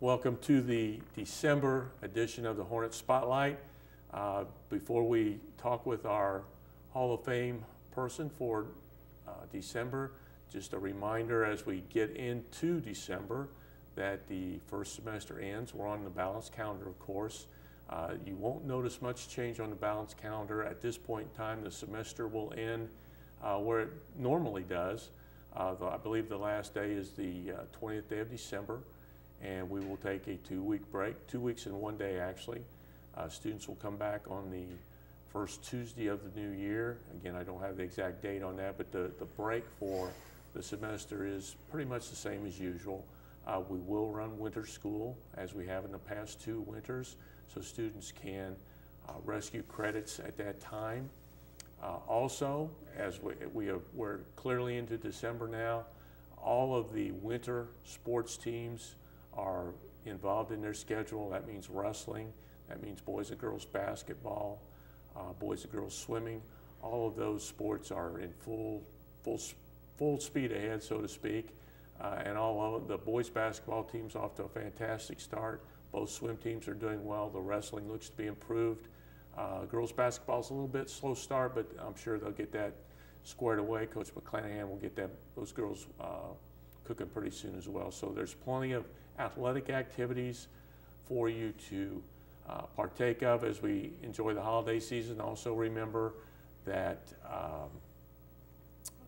Welcome to the December edition of the Hornet Spotlight. Before we talk with our Hall of Fame person for December, just a reminder as we get into December that the first semester ends. We're on the balanced calendar, of course. You won't notice much change on the balanced calendar. At this point in time, the semester will end where it normally does. I believe the last day is the 20th day of December, and we will take a 2-week break, 2 weeks and 1 day actually. Students will come back on the first Tuesday of the new year. Again, I don't have the exact date on that, but the break for the semester is pretty much the same as usual. We will run winter school as we have in the past 2 winters, so students can rescue credits at that time. Also, as we're clearly into December now, all of the winter sports teams are involved in their schedule. That means wrestling, that means boys and girls basketball, boys and girls swimming. All of those sports are in full speed ahead, so to speak. And all of the boys basketball team's off to a fantastic start. Both swim teams are doing well. The wrestling looks to be improved. Girls basketball's a little bit slow start, but I'm sure they'll get that squared away. Coach McClanahan will get those girls cooking pretty soon as well. So there's plenty of athletic activities for you to partake of as we enjoy the holiday season. Also remember that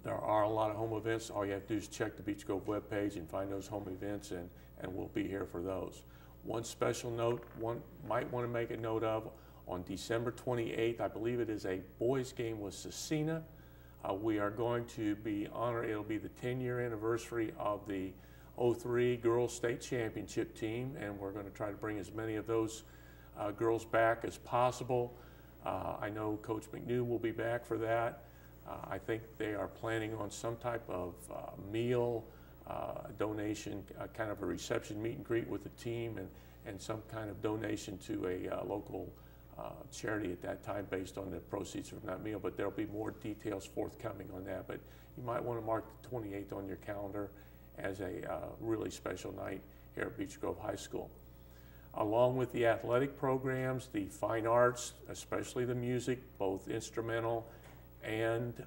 there are a lot of home events. All you have to do is check the Beech Grove webpage and find those home events, and we'll be here for those. One special note, one might want to make a note of, on December 28th, I believe it is a boys game with Cecina. We are going to be honored, it'll be the 10-year anniversary of the 03 Girls State Championship team, and we're going to try to bring as many of those girls back as possible. I know Coach McNew will be back for that. I think they are planning on some type of meal, donation, kind of a reception meet and greet with the team, and some kind of donation to a local charity at that time based on the proceeds from that meal. But there'll be more details forthcoming on that. But you might want to mark the 28th on your calendar as a really special night here at Beech Grove High School. Along with the athletic programs, the fine arts, especially the music, both instrumental and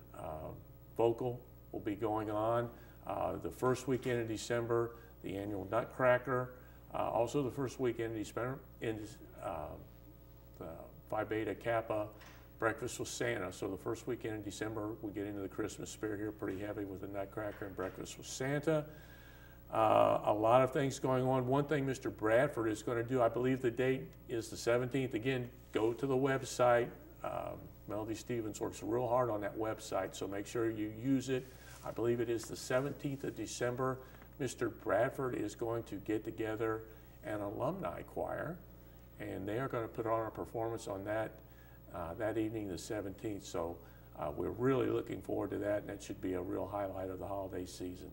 vocal, will be going on. The first weekend in December, the annual Nutcracker. Also the first weekend in December, the Phi Beta Kappa Breakfast with Santa. So the first weekend in December, we get into the Christmas spirit here pretty heavy with the Nutcracker and Breakfast with Santa. A lot of things going on. One thing Mr. Bradford is going to do, I believe the date is the 17th. Again, go to the website. Melody Stevens works real hard on that website, so make sure you use it. I believe it is the 17th of December. Mr. Bradford is going to get together an alumni choir, and they are going to put on a performance on that evening, the 17th. So we're really looking forward to that, and that should be a real highlight of the holiday season.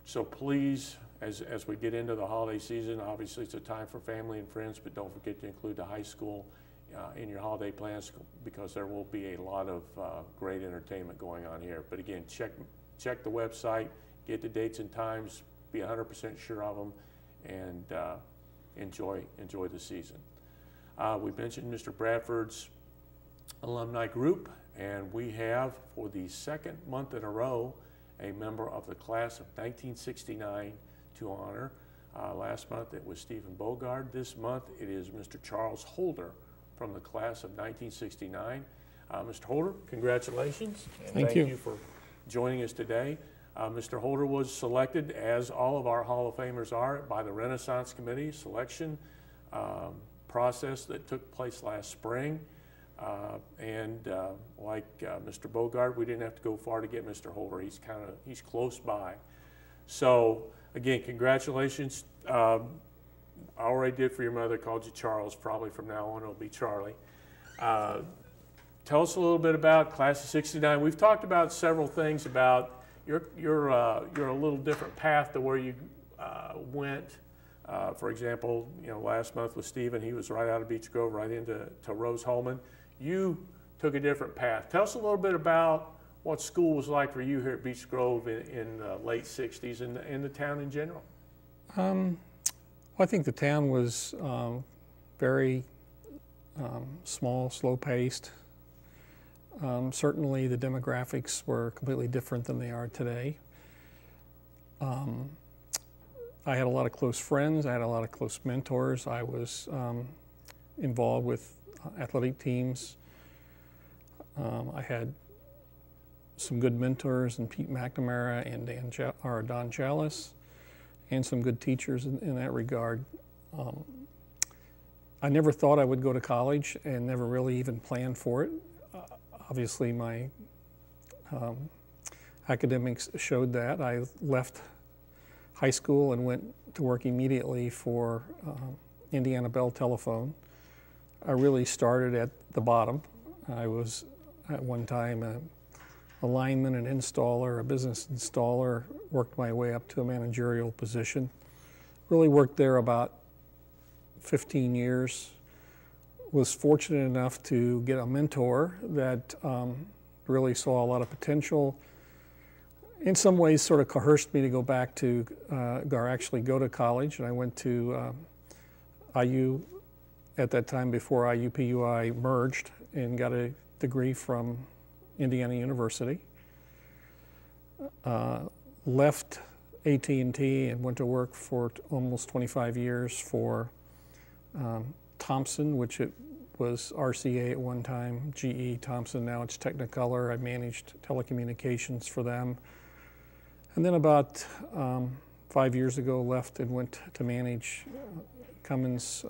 So please, as we get into the holiday season, obviously it's a time for family and friends, but don't forget to include the high school in your holiday plans, because there will be a lot of great entertainment going on here. But again, check the website, get the dates and times, be 100% sure of them, and enjoy the season. We mentioned Mr. Bradford's alumni group, and we have, for the second month in a row, a member of the class of 1969 to honor. Last month it was Stephen Bogard. This month it is Mr. Charles Holder from the class of 1969. Mr. Holder, congratulations. And thank you for joining us today. Mr. Holder was selected, as all of our Hall of Famers are, by the Renaissance Committee selection process that took place last spring. Like Mr. Bogard, we didn't have to go far to get Mr. Holder. He's close by. So again, congratulations. I already did for your mother, called you Charles. Probably from now on it'll be Charlie. Tell us a little bit about class of '69. We've talked about several things about you're a little different path to where you went. For example, last month with Stephen, he was right out of Beech Grove, right into Rose-Hulman. You took a different path. Tell us a little bit about what school was like for you here at Beech Grove in the late '60s and the town in general. Well, I think the town was very small, slow-paced. Certainly the demographics were completely different than they are today. I had a lot of close friends. I had a lot of close mentors. I was involved with athletic teams. I had some good mentors in Pete McNamara and Don Chalice, and some good teachers in that regard. I never thought I would go to college and never really even planned for it. Obviously, my academics showed that. I left high school and went to work immediately for Indiana Bell Telephone. I really started at the bottom. I was at one time a lineman, an installer, a business installer, worked my way up to a managerial position. Really worked there about 15 years. Was fortunate enough to get a mentor that really saw a lot of potential. In some ways sort of coerced me to go back to, or actually go to college, and I went to IU at that time before IUPUI merged, and got a degree from Indiana University. Left AT&T and went to work for almost 25 years for Thomson, which it was RCA at one time, GE, Thomson, now it's Technicolor. I managed telecommunications for them. And then about 5 years ago, left and went to manage Cummins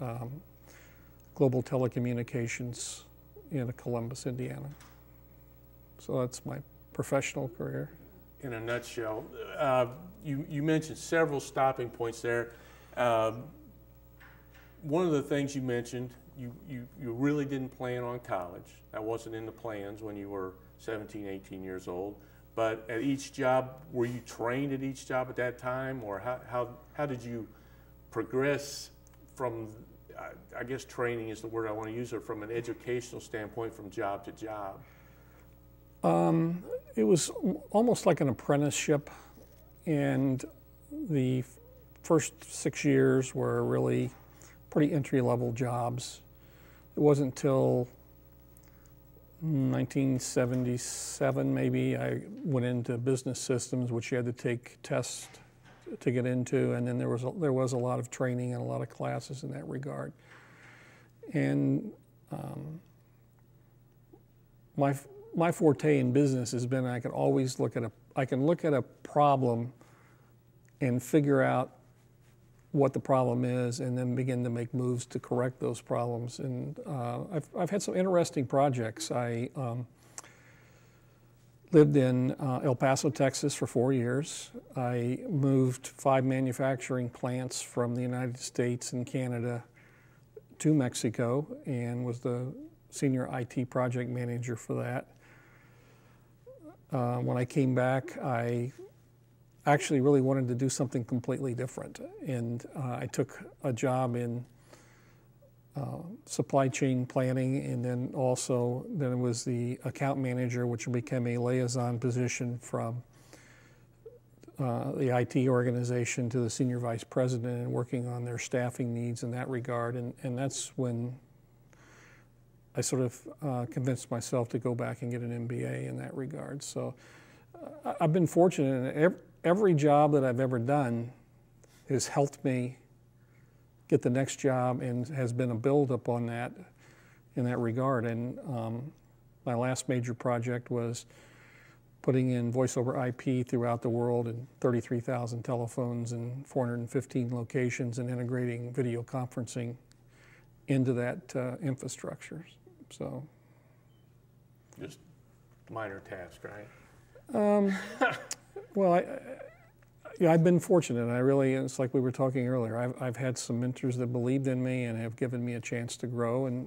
Global Telecommunications in Columbus, Indiana. So that's my professional career. In a nutshell, you mentioned several stopping points there. One of the things you mentioned, you really didn't plan on college. That wasn't in the plans when you were 17, 18 years old. But at each job, were you trained at each job at that time, or how did you progress from, I guess training is the word I want to use, or from an educational standpoint from job to job? It was almost like an apprenticeship, and the first 6 years were really pretty entry-level jobs. It wasn't until 1977 maybe I went into business systems, which you had to take tests to get into, and then there was a lot of training and a lot of classes in that regard. And my forte in business has been I can always look at a problem and figure out what the problem is, and then begin to make moves to correct those problems. And I've had some interesting projects. I lived in El Paso, Texas for 4 years. I moved 5 manufacturing plants from the United States and Canada to Mexico, and was the senior IT project manager for that. When I came back, I actually really wanted to do something completely different, and I took a job in supply chain planning, and then it was the account manager, which became a liaison position from the IT organization to the senior vice president, and working on their staffing needs in that regard. And that's when I sort of convinced myself to go back and get an MBA in that regard. So I've been fortunate, and every job that I've ever done has helped me get the next job, and has been a build-up on that in that regard. And my last major project was putting in voice over IP throughout the world in 33,000 telephones and 415 locations, and integrating video conferencing into that infrastructure. So, just minor task, right? Well, I've been fortunate. It's like we were talking earlier, I've had some mentors that believed in me and have given me a chance to grow, and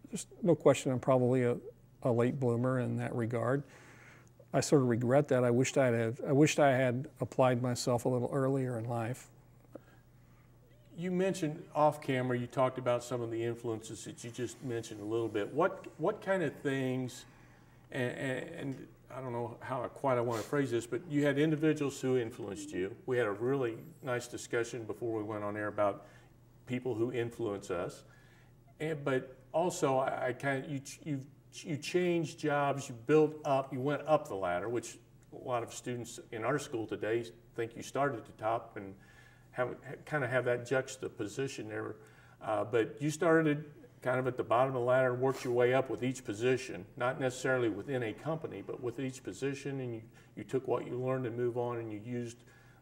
there's no question I'm probably a late bloomer in that regard. I sort of regret that. I wished I had applied myself a little earlier in life. You mentioned off camera, you talked about some of the influences that you just mentioned a little bit. What kind of things, and I don't know how quite I want to phrase this, but you had individuals who influenced you. We had a really nice discussion before we went on air about people who influence us. But also, I kind of, you changed jobs, you built up, you went up the ladder, which a lot of students in our school today think you started at the top and kind of have that juxtaposition there. But you started kind of at the bottom of the ladder and worked your way up with each position, not necessarily within a company, but with each position, and you took what you learned and move on, and you used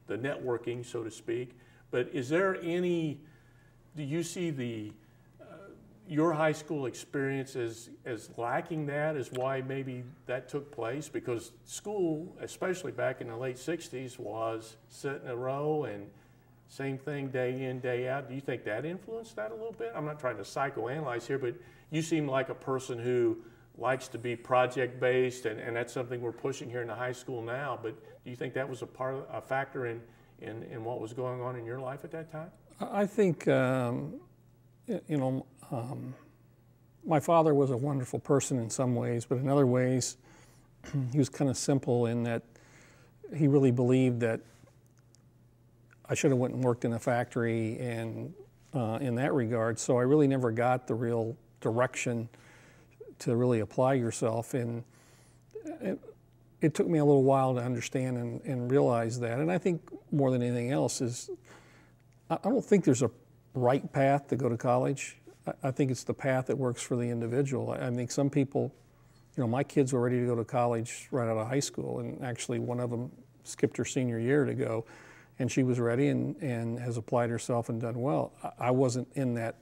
the networking, so to speak. But is there any, do you see your high school experience as lacking that, as why maybe that took place? Because school, especially back in the late 60s, was sit in a row and same thing day in, day out. Do you think that influenced that a little bit? I'm not trying to psychoanalyze here, but you seem like a person who likes to be project-based, and that's something we're pushing here in the high school now. But do you think that was a factor in what was going on in your life at that time? I think, my father was a wonderful person in some ways, but in other ways, he was kind of simple in that he really believed that I should have went and worked in a factory and in that regard. So I really never got the real direction to really apply yourself. And it took me a little while to understand and realize that. And I think more than anything else is, I don't think there's a right path to go to college. I think it's the path that works for the individual. I think some people, my kids were ready to go to college right out of high school, and actually one of them skipped her senior year to go. And she was ready and has applied herself and done well. I wasn't in that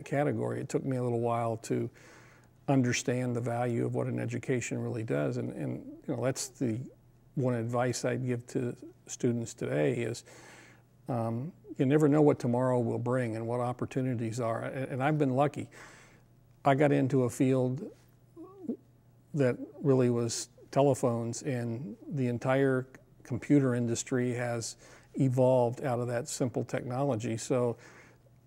category. It took me a little while to understand the value of what an education really does. And that's the one advice I'd give to students today is you never know what tomorrow will bring and what opportunities are. And I've been lucky. I got into a field that really was telephones, and the entire computer industry has evolved out of that simple technology. So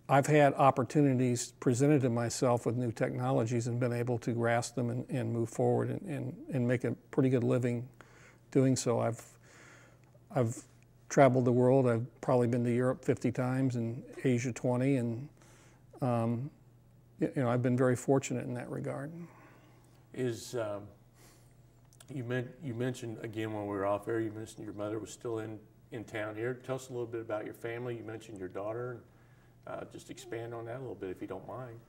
I've had opportunities presented to myself with new technologies and been able to grasp them and move forward and make a pretty good living doing so. I've traveled the world. I've probably been to Europe 50 times and Asia 20, and I've been very fortunate in that regard. You mentioned, again, when we were off air, you mentioned your mother was still in town here. Tell us a little bit about your family. You mentioned your daughter. Just expand on that a little bit, if you don't mind.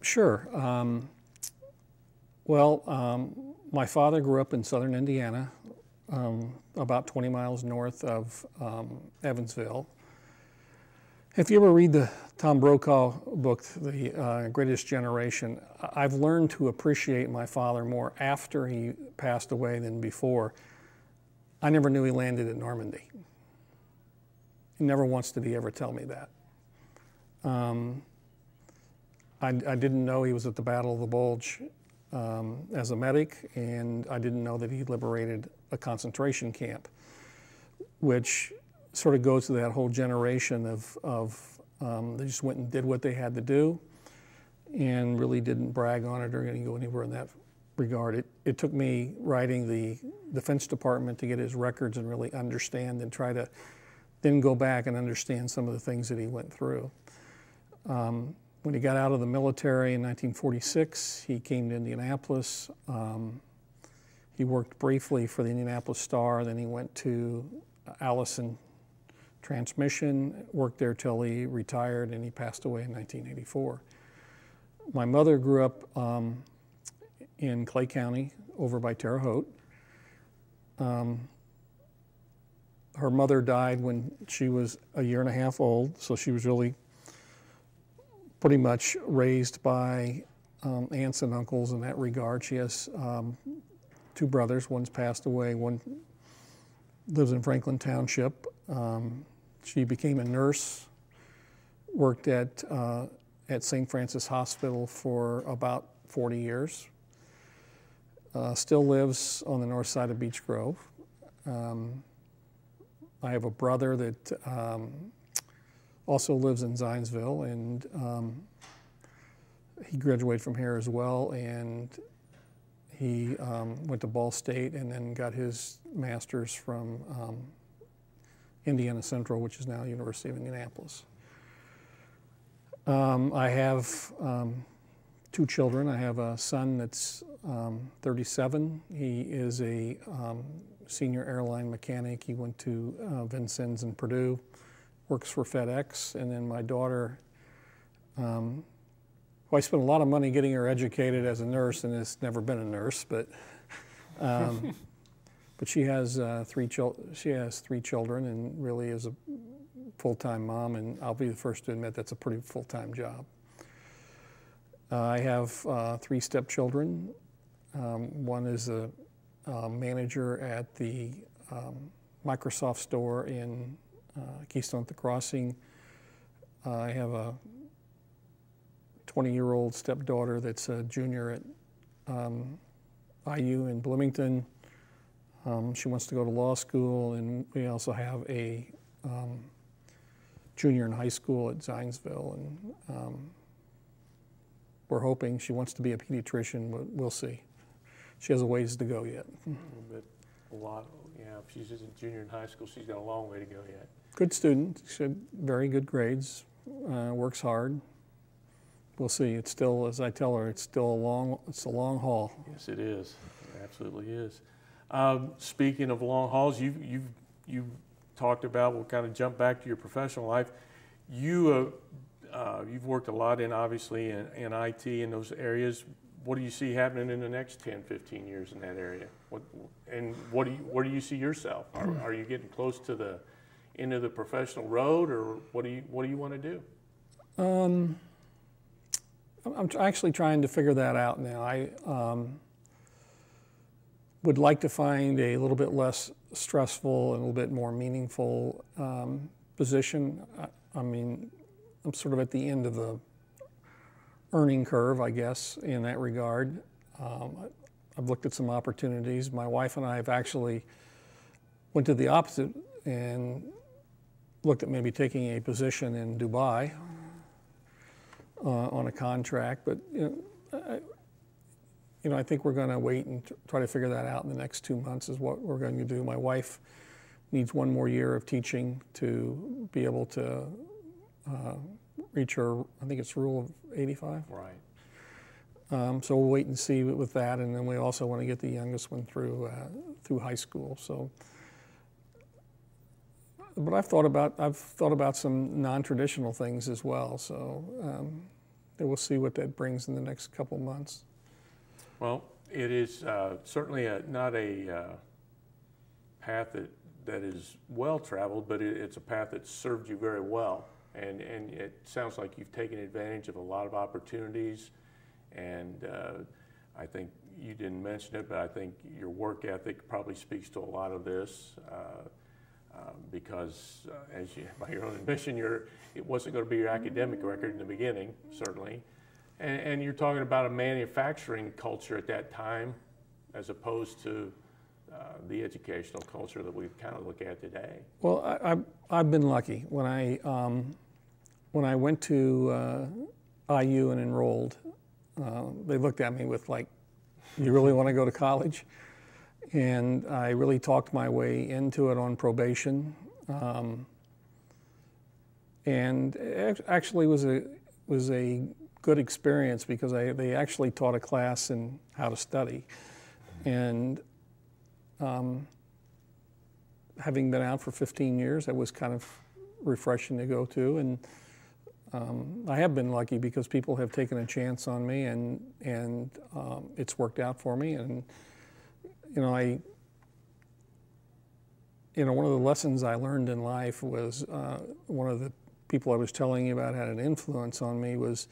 Sure. My father grew up in southern Indiana, about 20 miles north of Evansville. If you ever read the Tom Brokaw book, The Greatest Generation, I've learned to appreciate my father more after he passed away than before. I never knew he landed at Normandy. He never once did he ever tell me that. I didn't know he was at the Battle of the Bulge as a medic, and I didn't know that he liberated a concentration camp, which sort of goes to that whole generation of they just went and did what they had to do and really didn't brag on it or go anywhere in that regard. It took me writing the Defense Department to get his records and really understand and try to then go back and understand some of the things that he went through. When he got out of the military in 1946, he came to Indianapolis. He worked briefly for the Indianapolis Star, then he went to Allison Transmission, worked there till he retired, and he passed away in 1984. My mother grew up in Clay County, over by Terre Haute. Her mother died when she was a year and a half old, so she was really pretty much raised by aunts and uncles in that regard. She has two brothers. One's passed away. One lives in Franklin Township. She became a nurse, worked at St. Francis Hospital for about 40 years. Still lives on the north side of Beech Grove. I have a brother that also lives in Zionsville, and he graduated from here as well, and He went to Ball State and then got his master's from Indiana Central, which is now University of Indianapolis. I have 2 children. I have a son that's 37. He is a senior airline mechanic. He went to Vincennes and Purdue, works for FedEx. And then my daughter, who I spent a lot of money getting her educated as a nurse and has never been a nurse, but she has 3 children and really is a full-time mom, and I'll be the first to admit that's a pretty full-time job. I have 3 stepchildren. One is a manager at the Microsoft store in Keystone at the Crossing. I have a 20-year-old stepdaughter that's a junior at IU in Bloomington. She wants to go to law school, and we also have a junior in high school at Zionsville, and we're hoping she wants to be a pediatrician, but we'll see. She has a ways to go yet. A lot, yeah, if she's just a junior in high school, she's got a long way to go yet. Good student, she had very good grades, works hard. We'll see. It's still, as I tell her, it's a long haul. Yes, it is. It absolutely is. Speaking of long hauls, you've talked about, we'll kind of jump back to your professional life. You've worked a lot obviously in IT in those areas. What do you see happening in the next 10, 15 years in that area? Where do you see yourself? Are you getting close to the end of the professional road, or what do you want to do? I'm actually trying to figure that out now. I would like to find a little bit less stressful and a little bit more meaningful position. I mean, I'm sort of at the end of the earning curve, I guess, in that regard. I've looked at some opportunities. My wife and I have actually went to the opposite and looked at maybe taking a position in Dubai on a contract, but I think we're going to wait and try to figure that out in the next 2 months is what we're going to do. My wife needs 1 more year of teaching to be able to reach her, I think it's rule of 85. Right. So we'll wait and see with that, and then we also want to get the youngest one through high school. So, but I've thought about some non-traditional things as well. So we'll see what that brings in the next couple months. Well, it is certainly not a path that is well traveled, but it's a path that served you very well. And it sounds like you've taken advantage of a lot of opportunities. And I think you didn't mention it, but I think your work ethic probably speaks to a lot of this. Because as you, by your own admission, it wasn't going to be your academic record in the beginning, certainly. And you're talking about a manufacturing culture at that time, as opposed to the educational culture that we kind of look at today. Well, I've been lucky. When I went to IU and enrolled, they looked at me with like, "You really want to go to college?" And I really talked my way into it on probation, and it actually was a good experience because they actually taught a class in how to study, and having been out for 15 years, that was kind of refreshing to go to, and I have been lucky because people have taken a chance on me, and it's worked out for me. And one of the lessons I learned in life was one of the people I was telling you about had an influence on me was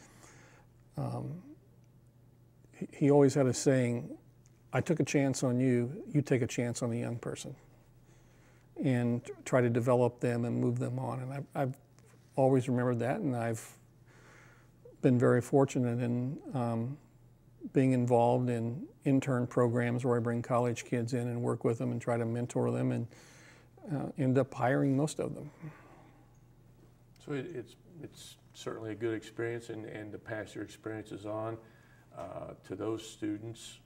he always had a saying, "I took a chance on you, you take a chance on a young person," and try to develop them and move them on. And I've always remembered that, and I've been very fortunate in being involved in intern programs where I bring college kids in and work with them and try to mentor them, and end up hiring most of them. So it's certainly a good experience, and to pass your experiences on to those students,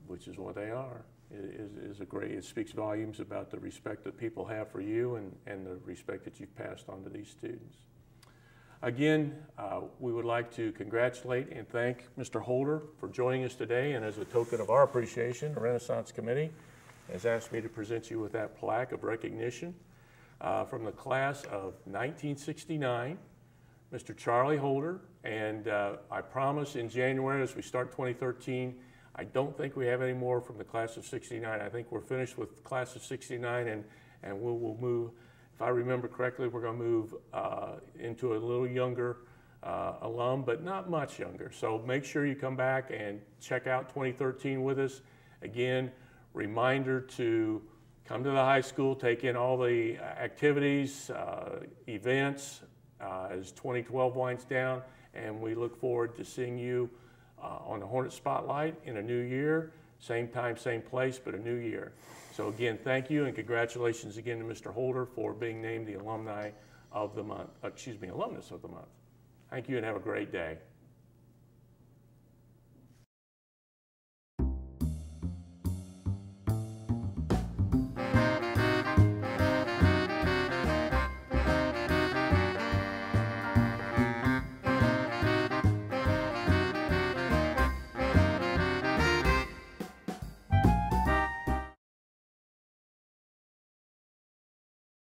which is what they are, is a great, it speaks volumes about the respect that people have for you and the respect that you've passed on to these students. Again, we would like to congratulate and thank Mr. Holder for joining us today, and as a token of our appreciation, the Renaissance Committee has asked me to present you with that plaque of recognition from the class of 1969, Mr. Charlie Holder, and I promise in January as we start 2013, I don't think we have any more from the class of 69. I think we're finished with the class of 69 and we'll move, if I remember correctly, we're going to move into a little younger alum, but not much younger. So make sure you come back and check out 2013 with us. Again, reminder to come to the high school, take in all the activities, events as 2012 winds down, and we look forward to seeing you on the Hornet Spotlight in a new year, same time, same place, but a new year. So again, thank you and congratulations again to Mr. Holder for being named the alumni of the month, alumnus of the month. Thank you and have a great day.